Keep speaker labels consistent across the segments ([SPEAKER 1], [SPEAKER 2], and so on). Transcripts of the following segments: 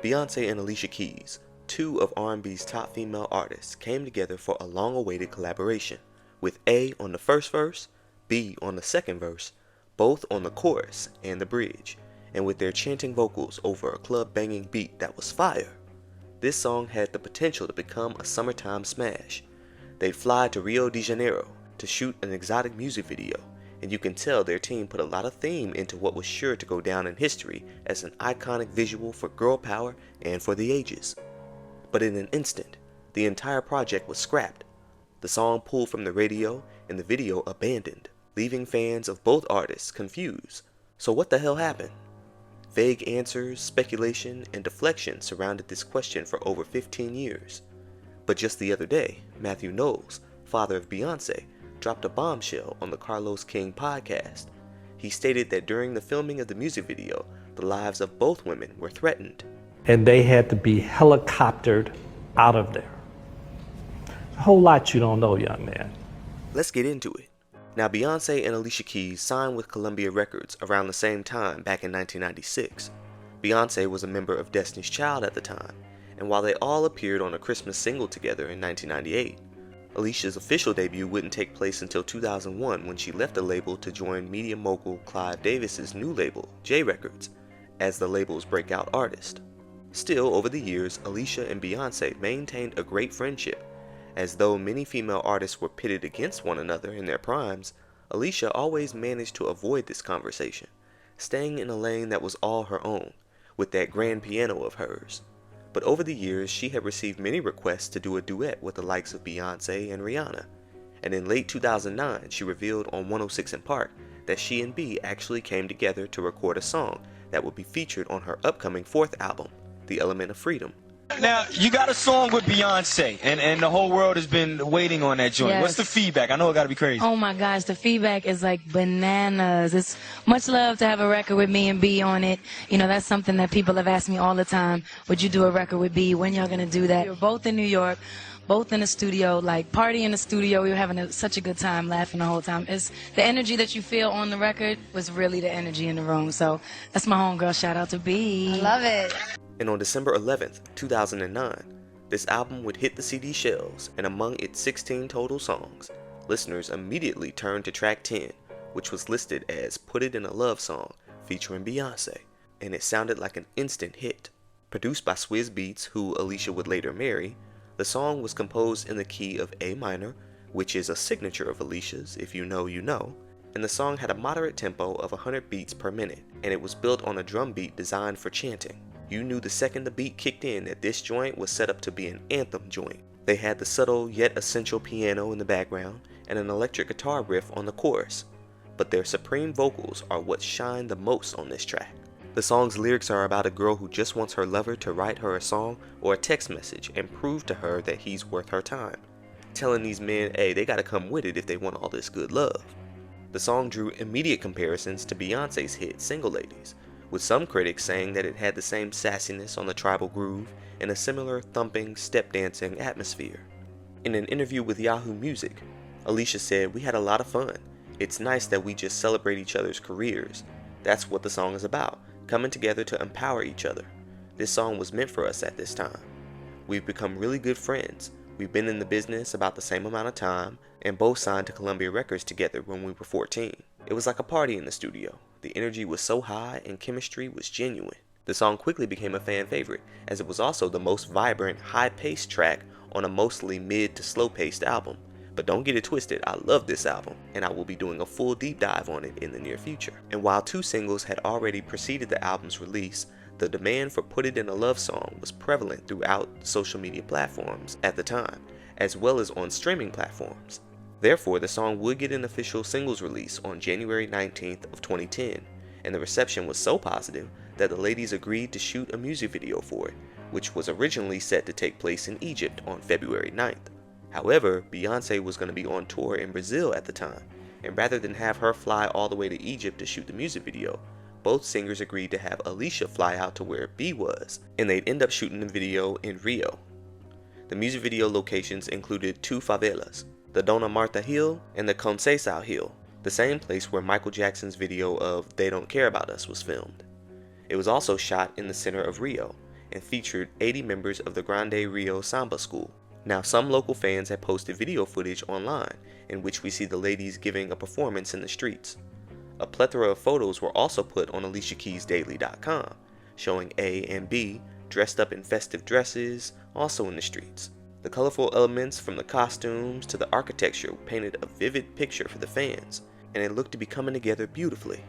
[SPEAKER 1] Beyonce and Alicia Keys, two of R&B's top female artists, came together for a long-awaited collaboration, with A on the first verse, B on the second verse, both on the chorus and the bridge, and with their chanting vocals over a club-banging beat that was fire. This song had the potential to become a summertime smash. They'd fly to Rio de Janeiro to shoot an exotic music video, and you can tell their team put a lot of theme into what was sure to go down in history as an iconic visual for girl power and for the ages. But in an instant, the entire project was scrapped, the song pulled from the radio and the video abandoned, leaving fans of both artists confused. So what the hell happened? Vague answers, speculation, and deflection surrounded this question for over 15 years. But just the other day, Matthew Knowles, father of Beyonce, dropped a bombshell on the Carlos King podcast. He stated that during the filming of the music video, the lives of both women were threatened.
[SPEAKER 2] And they had to be helicoptered out of there. A whole lot you don't know, young man.
[SPEAKER 1] Let's get into it. Now, Beyonce and Alicia Keys signed with Columbia Records around the same time back in 1996. Beyonce was a member of Destiny's Child at the time, and while they all appeared on a Christmas single together in 1998, Alicia's official debut wouldn't take place until 2001 when she left the label to join media mogul Clive Davis's new label, J Records, as the label's breakout artist. Still, over the years, Alicia and Beyonce maintained a great friendship. As though many female artists were pitted against one another in their primes, Alicia always managed to avoid this conversation, staying in a lane that was all her own, with that grand piano of hers. But over the years, she had received many requests to do a duet with the likes of Beyonce and Rihanna, and in late 2009, she revealed on 106 & Park that she and B actually came together to record a song that would be featured on her upcoming fourth album, The Element of Freedom.
[SPEAKER 3] Now, you got a song with Beyonce, and the whole world has been waiting on that joint.
[SPEAKER 4] Yes.
[SPEAKER 3] What's the feedback? I know it got to be crazy.
[SPEAKER 4] Oh my gosh, the feedback is like bananas. It's much love to have a record with me and B on it. You know, that's something that people have asked me all the time. Would you do a record with B? When y'all gonna do that? We were both in New York, both in the studio, like party in the studio. We were having such a good time, laughing the whole time. It's the energy that you feel on the record was really the energy in the room. So that's my homegirl. Shout out to B.
[SPEAKER 5] I love it.
[SPEAKER 1] And on December 11th, 2009, this album would hit the CD shelves, and among its 16 total songs, listeners immediately turned to track 10, which was listed as Put It in a Love Song featuring Beyonce, and it sounded like an instant hit. Produced by Swizz Beatz, who Alicia would later marry, the song was composed in the key of A minor, which is a signature of Alicia's, if you know, you know, and the song had a moderate tempo of 100 beats per minute, and it was built on a drum beat designed for chanting. You knew the second the beat kicked in that this joint was set up to be an anthem joint. They had the subtle yet essential piano in the background and an electric guitar riff on the chorus, but their supreme vocals are what shine the most on this track. The song's lyrics are about a girl who just wants her lover to write her a song or a text message and prove to her that he's worth her time, telling these men, hey, they gotta come with it if they want all this good love. The song drew immediate comparisons to Beyonce's hit Single Ladies, with some critics saying that it had the same sassiness on the tribal groove and a similar thumping, step-dancing atmosphere. In an interview with Yahoo Music, Alicia said, "We had a lot of fun. It's nice that we just celebrate each other's careers. That's what the song is about, coming together to empower each other. This song was meant for us at this time. We've become really good friends. We've been in the business about the same amount of time, and both signed to Columbia Records together when we were 14. It was like a party in the studio. The energy was so high and chemistry was genuine." The song quickly became a fan favorite, as it was also the most vibrant, high-paced track on a mostly mid to slow-paced album. But don't get it twisted, I love this album, and I will be doing a full deep dive on it in the near future. And while 2 singles had already preceded the album's release, the demand for Put It in a Love Song was prevalent throughout social media platforms at the time, as well as on streaming platforms. Therefore, the song would get an official singles release on January 19th of 2010, and the reception was so positive that the ladies agreed to shoot a music video for it, which was originally set to take place in Egypt on February 9th. However, Beyonce was going to be on tour in Brazil at the time, and rather than have her fly all the way to Egypt to shoot the music video, both singers agreed to have Alicia fly out to where B was, and they'd end up shooting the video in Rio. The music video locations included 2 favelas, the Dona Marta Hill and the Conceição Hill, the same place where Michael Jackson's video of They Don't Care About Us was filmed. It was also shot in the center of Rio, and featured 80 members of the Grande Rio Samba School. Now, some local fans have posted video footage online in which we see the ladies giving a performance in the streets. A plethora of photos were also put on AliciaKeysDaily.com, showing A and B dressed up in festive dresses, also in the streets. The colorful elements from the costumes to the architecture painted a vivid picture for the fans, and it looked to be coming together beautifully.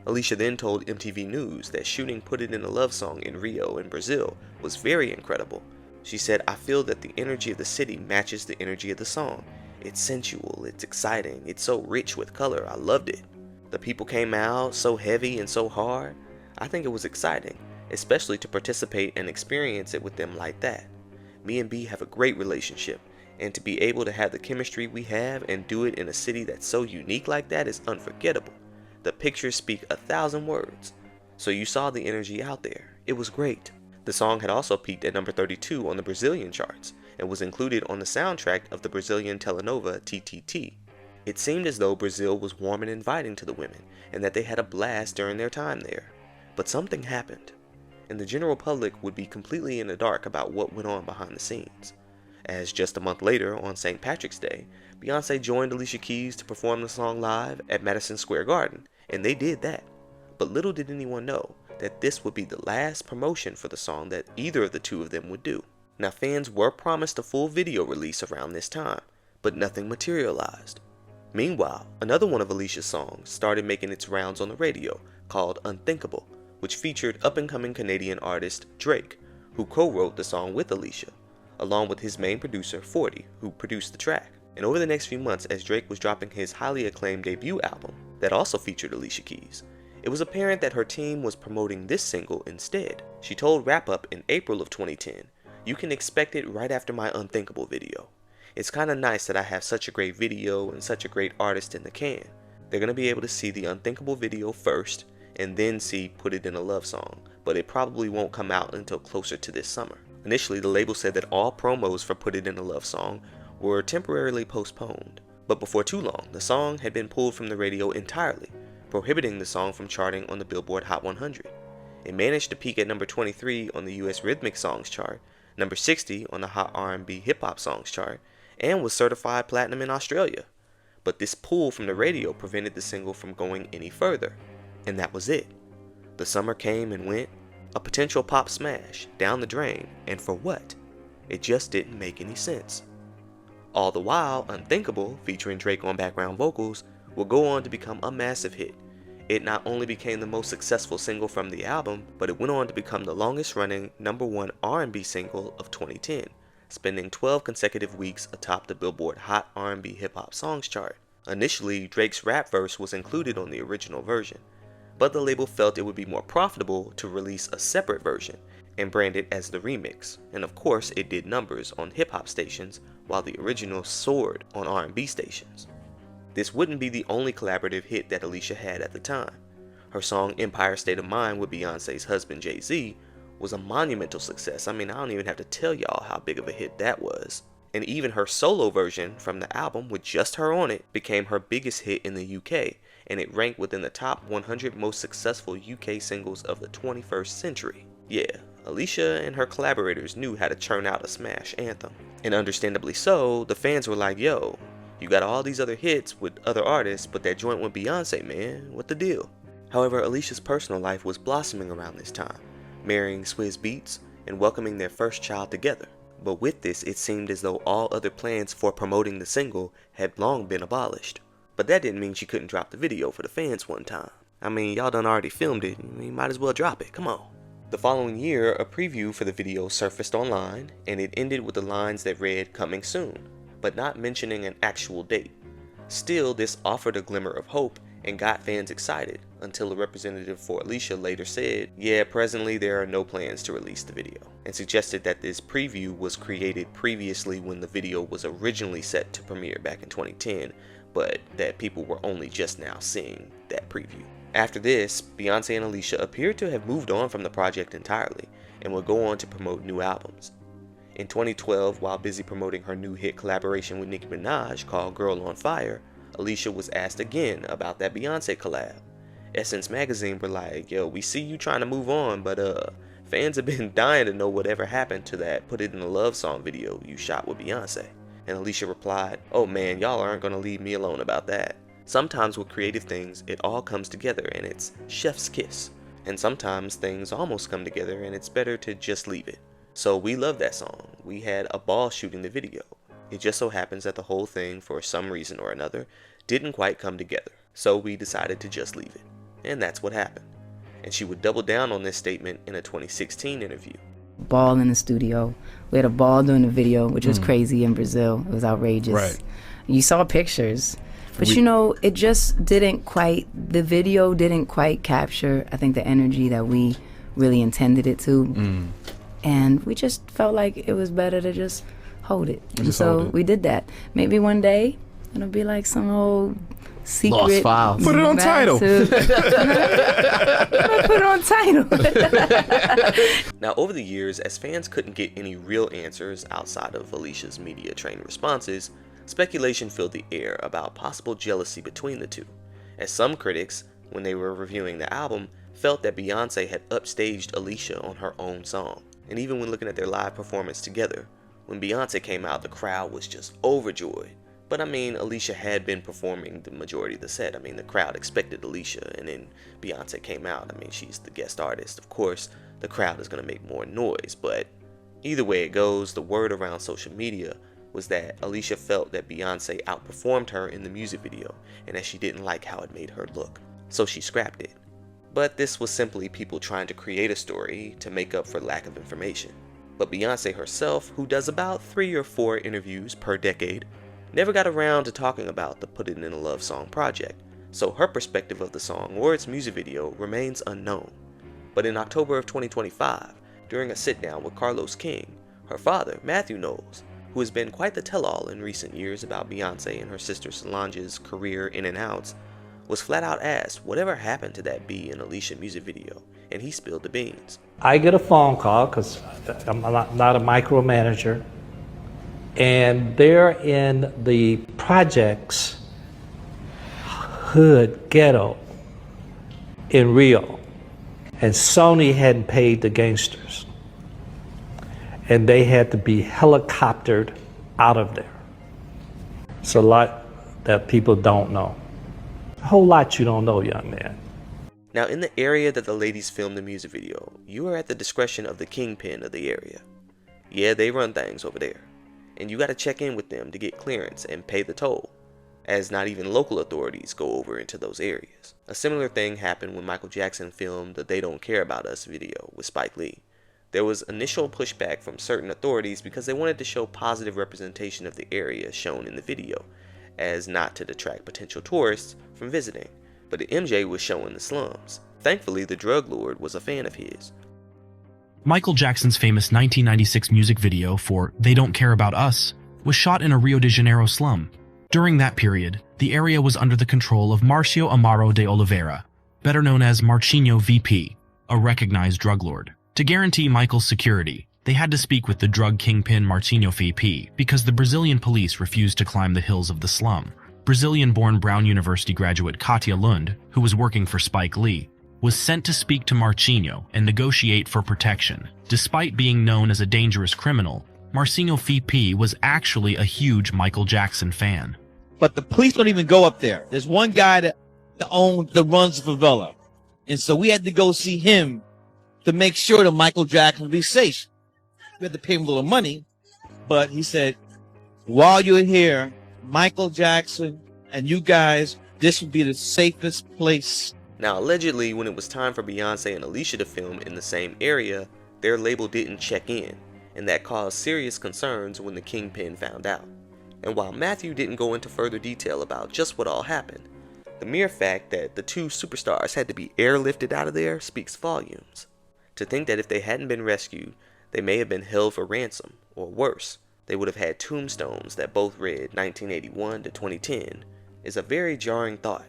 [SPEAKER 1] Alicia then told MTV News that shooting Put It in a Love Song in Rio in Brazil was very incredible. She said, "I feel that the energy of the city matches the energy of the song. It's sensual, it's exciting, it's so rich with color, I loved it. The people came out so heavy and so hard. I think it was exciting, especially to participate and experience it with them like that. Me and B have a great relationship, and to be able to have the chemistry we have and do it in a city that's so unique like that is unforgettable. The pictures speak 1,000 words. So you saw the energy out there. It was great." The song had also peaked at number 32 on the Brazilian charts and was included on the soundtrack of the Brazilian telenovela TTT. It seemed as though Brazil was warm and inviting to the women and that they had a blast during their time there. But something happened, and the general public would be completely in the dark about what went on behind the scenes. As just a month later, on St. Patrick's Day, Beyonce joined Alicia Keys to perform the song live at Madison Square Garden, and they did that. But little did anyone know that this would be the last promotion for the song that either of the two of them would do. Now, fans were promised a full video release around this time, but nothing materialized. Meanwhile, another one of Alicia's songs started making its rounds on the radio, called Unthinkable, which featured up-and-coming Canadian artist Drake, who co-wrote the song with Alicia, along with his main producer 40, who produced the track. And over the next few months, as Drake was dropping his highly acclaimed debut album that also featured Alicia Keys, it was apparent that her team was promoting this single instead. She told Wrap Up in April of 2010, "You can expect it right after my Unthinkable video. It's kinda nice that I have such a great video and such a great artist in the can. They're gonna be able to see the Unthinkable video first and then see Put It in a Love Song, but it probably won't come out until closer to this summer." Initially, the label said that all promos for Put It in a Love Song were temporarily postponed, but before too long, the song had been pulled from the radio entirely, prohibiting the song from charting on the Billboard Hot 100. It managed to peak at number 23 on the US Rhythmic Songs chart, number 60 on the Hot R&B Hip Hop Songs chart, and was certified platinum in Australia. But this pull from the radio prevented the single from going any further, and that was it. The summer came and went, a potential pop smash, down the drain, and for what? It just didn't make any sense. All the while, Unthinkable, featuring Drake on background vocals, would go on to become a massive hit. It not only became the most successful single from the album, but it went on to become the longest running #1 R&B single of 2010, spending 12 consecutive weeks atop the Billboard Hot R&B Hip Hop Songs chart. Initially, Drake's rap verse was included on the original version, but the label felt it would be more profitable to release a separate version and brand it as the remix, and of course it did numbers on hip-hop stations while the original soared on R&B stations. This wouldn't be the only collaborative hit that Alicia had at the time. Her song Empire State of Mind with Beyonce's husband Jay-Z was a monumental success. I mean, I don't even have to tell y'all how big of a hit that was. And even her solo version from the album with just her on it became her biggest hit in the UK, and it ranked within the top 100 most successful UK singles of the 21st century. Yeah, Alicia and her collaborators knew how to churn out a smash anthem. And understandably so, the fans were like, "Yo, you got all these other hits with other artists, but that joint with Beyonce, man, what the deal?" However, Alicia's personal life was blossoming around this time, marrying Swizz Beatz and welcoming their first child together. But with this, it seemed as though all other plans for promoting the single had long been abolished. But that didn't mean she couldn't drop the video for the fans one time. I mean, y'all done already filmed it, you might as well drop it, come on. The following year, a preview for the video surfaced online, and it ended with the lines that read, "Coming soon," but not mentioning an actual date. Still, this offered a glimmer of hope and got fans excited, until a representative for Alicia later said, "Yeah, presently there are no plans to release the video," and suggested that this preview was created previously when the video was originally set to premiere back in 2010, but that people were only just now seeing that preview. After this, Beyonce and Alicia appeared to have moved on from the project entirely, and would go on to promote new albums. In 2012, while busy promoting her new hit collaboration with Nicki Minaj called Girl on Fire, Alicia was asked again about that Beyonce collab. Essence magazine were like, "Yo, we see you trying to move on, but Fans have been dying to know whatever happened to that Put It in a Love Song video you shot with Beyonce. And Alicia replied, "Oh man, y'all aren't gonna leave me alone about that." Sometimes with creative things, it all comes together and it's chef's kiss. And sometimes things almost come together and it's better to just leave it. So we love that song. We had a ball shooting the video. It just so happens that the whole thing, for some reason or another, didn't quite come together. So we decided to just leave it. And that's what happened. And she would double down on this statement in a 2016 interview.
[SPEAKER 5] Ball in the studio. We had a ball doing the video, which was crazy in Brazil. It was outrageous.
[SPEAKER 6] Right.
[SPEAKER 5] You saw pictures. But you know, it just didn't quite, the video didn't quite capture, I think, the energy that we really intended it to. And we just felt like it was better to just hold it. And so we did that. Maybe one day it'll be like some old secret.
[SPEAKER 6] Lost files. Put it on Tidal.
[SPEAKER 5] Put it on Tidal.
[SPEAKER 1] Now, over the years, as fans couldn't get any real answers outside of Alicia's media-trained responses, speculation filled the air about possible jealousy between the two, as some critics, when they were reviewing the album, felt that Beyonce had upstaged Alicia on her own song. And even when looking at their live performance together, when Beyonce came out, the crowd was just overjoyed. But I mean, Alicia had been performing the majority of the set. I mean, the crowd expected Alicia, and then Beyonce came out. I mean, she's the guest artist. Of course, the crowd is going to make more noise, but either way it goes, the word around social media was that Alicia felt that Beyonce outperformed her in the music video, and that she didn't like how it made her look. So she scrapped it. But this was simply people trying to create a story to make up for lack of information. But Beyonce herself, who does about 3 or 4 interviews per decade, never got around to talking about the Put It in a Love Song project, so her perspective of the song or its music video remains unknown. But in October of 2025, during a sit-down with Carlos King, her father, Matthew Knowles, who has been quite the tell-all in recent years about Beyonce and her sister Solange's career in and outs, was flat out asked whatever happened to that Bee and Alicia music video, and he spilled the beans.
[SPEAKER 2] I get a phone call, because I'm not a micromanager, and they're in the projects hood ghetto in Rio, and Sony hadn't paid the gangsters, and they had to be helicoptered out of there. It's a lot that people don't know. A whole lot you don't know, young man.
[SPEAKER 1] Now, in the area that the ladies filmed the music video, you are at the discretion of the kingpin of the area. Yeah, they run things over there, and you gotta check in with them to get clearance and pay the toll, as not even local authorities go over into those areas. A similar thing happened when Michael Jackson filmed the They Don't Care About Us video with Spike Lee. There was initial pushback from certain authorities because they wanted to show positive representation of the area shown in the video, as not to detract potential tourists from visiting. But the MJ was showing the slums. Thankfully, the drug lord was a fan of his.
[SPEAKER 7] Michael Jackson's famous 1996 music video for They Don't Care About Us was shot in a Rio de Janeiro slum. During that period, the area was under the control of Marcio Amaro de Oliveira, better known as Marcinho VP, a recognized drug lord. To guarantee Michael's security, they had to speak with the drug kingpin Marcinho VP because the Brazilian police refused to climb the hills of the slum. Brazilian-born Brown University graduate Katia Lund, who was working for Spike Lee, was sent to speak to Marcinho and negotiate for protection. Despite being known as a dangerous criminal, Marcinho VP was actually a huge Michael Jackson fan.
[SPEAKER 8] But the police don't even go up there. There's one guy that runs the favela. And so we had to go see him to make sure that Michael Jackson would be safe. We had to pay him a little money, but he said, while you're here, Michael Jackson and you guys, this would be the safest place.
[SPEAKER 1] Now, allegedly, when it was time for Beyonce and Alicia to film in the same area, their label didn't check in, and that caused serious concerns when the kingpin found out. And while Matthew didn't go into further detail about just what all happened, the mere fact that the two superstars had to be airlifted out of there speaks volumes. To think that if they hadn't been rescued, they may have been held for ransom, or worse, they would have had tombstones that both read 1981 to 2010, is a very jarring thought,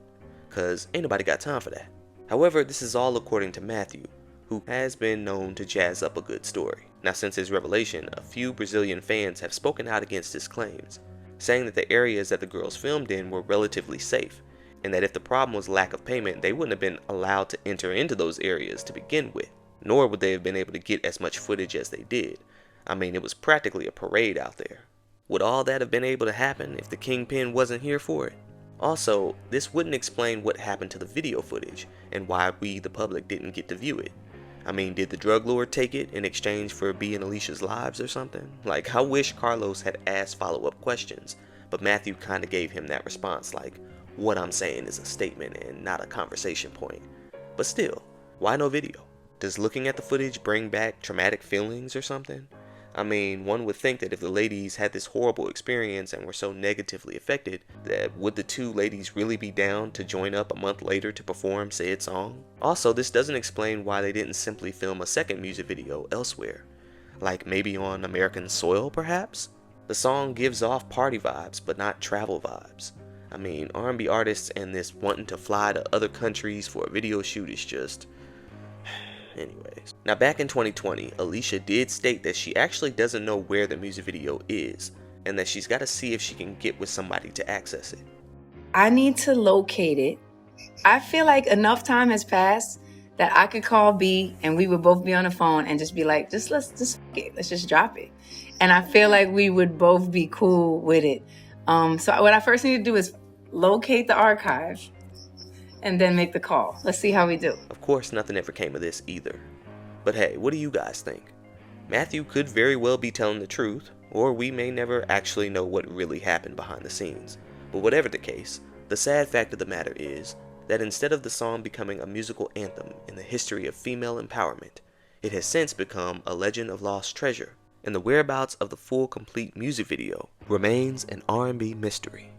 [SPEAKER 1] cause ain't nobody got time for that. However, this is all according to Matthew, who has been known to jazz up a good story. Now, since his revelation, a few Brazilian fans have spoken out against his claims, saying that the areas that the girls filmed in were relatively safe, and that if the problem was lack of payment, they wouldn't have been allowed to enter into those areas to begin with. nor would they have been able to get as much footage as they did. I mean, it was practically a parade out there. Would all that have been able to happen if the Kingpin wasn't here for it? Also, this wouldn't explain what happened to the video footage and why we, the public, didn't get to view it. I mean, did the drug lord take it in exchange for B and Alicia's lives or something? Like, I wish Carlos had asked follow-up questions, but Matthew kinda gave him that response like, what I'm saying is a statement and not a conversation point. But still, why no video? Does looking at the footage bring back traumatic feelings or something? I mean, one would think that if the ladies had this horrible experience and were so negatively affected, that would the two ladies really be down to join up a month later to perform said song? Also, this doesn't explain why they didn't simply film a second music video elsewhere. Like maybe on American soil, perhaps? The song gives off party vibes, but not travel vibes. I mean, R&B artists and this wanting to fly to other countries for a video shoot is just... Anyways. Now back in 2020, Alicia did state that she actually doesn't know where the music video is, and that she's got to see if she can get with somebody to access it.
[SPEAKER 5] I need to locate it. I feel like enough time has passed that I could call B and we would both be on the phone and just be like, let's just drop it. And I feel like we would both be cool with it. So what I first need to do is locate the archive and then make the call. Let's see how we do.
[SPEAKER 1] Of course, nothing ever came of this either. But hey, what do you guys think? Matthew could very well be telling the truth, or we may never actually know what really happened behind the scenes. But whatever the case, the sad fact of the matter is that instead of the song becoming a musical anthem in the history of female empowerment, it has since become a legend of lost treasure, and the whereabouts of the full complete music video remains an R&B mystery.